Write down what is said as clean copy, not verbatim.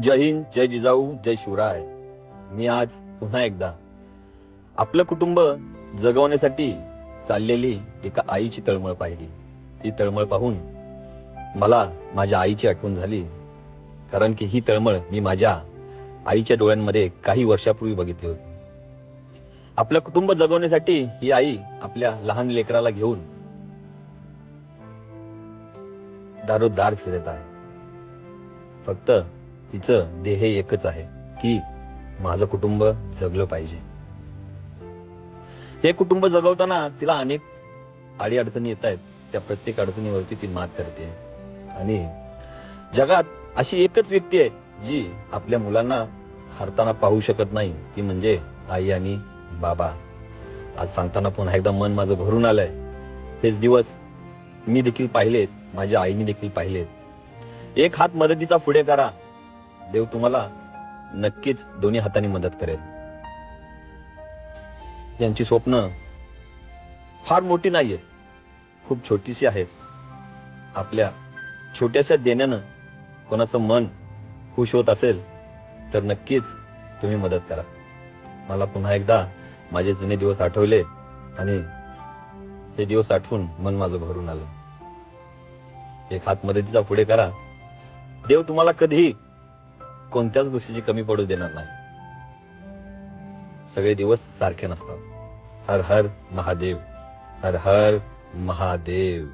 जय हिंद, जय जिजाऊ, जय शिवराय. मी आज पुन्हा एकदा आपलं कुटुंब जगवण्यासाठी चाललेली एका आईची तळमळ पाहिली. ही तळमळ पाहून मला माझ्या आईची आठवण झाली. कारण की ही तळमळ मी माझ्या आईच्या डोळ्यांमध्ये काही वर्षापूर्वी बघितली होती. आपलं कुटुंब जगवण्यासाठी ही आई आपल्या लहान लेकराला घेऊन दारोदार फिरत आहे. फक्त तिचं ध्येय एकच आहे की माझं कुटुंब जगलं पाहिजे. हे कुटुंब जगवताना तिला अनेक अडीअडचणी येत आहेत. त्या प्रत्येक अडचणीवरती ती मात करते. आणि जगात अशी एकच व्यक्ती आहे जी आपल्या मुलांना हरताना पाहू शकत नाही, ती म्हणजे आई आणि बाबा. आज सांगताना पुन्हा एकदा मन माझं भरून आलंय. हेच दिवस मी देखील पाहिलेत, माझ्या आईने देखील पाहिलेत. एक हात मदतीचा पुढे करा, देव तुम्हाला नक्कीच दोन्ही हातांनी मदत करेल. यांची स्वप्न फार मोठी नाहीये, खूप छोटीशी आहेत. आपल्या छोट्याशा देण्यानं कोणाचं मन खुश होत असेल तर नक्कीच तुम्ही मदत करा. मला पुन्हा एकदा माझे जुने दिवस आठवले आणि हे दिवस आठवून मन माझं भरून आलं. एक हात मदतीचा पुढे करा, देव तुम्हाला कधीही कोणत्याच गोष्टीची कमी पडू देणार नाही. सगळे दिवस सारखे नसतात. हर हर महादेव, हर हर महादेव.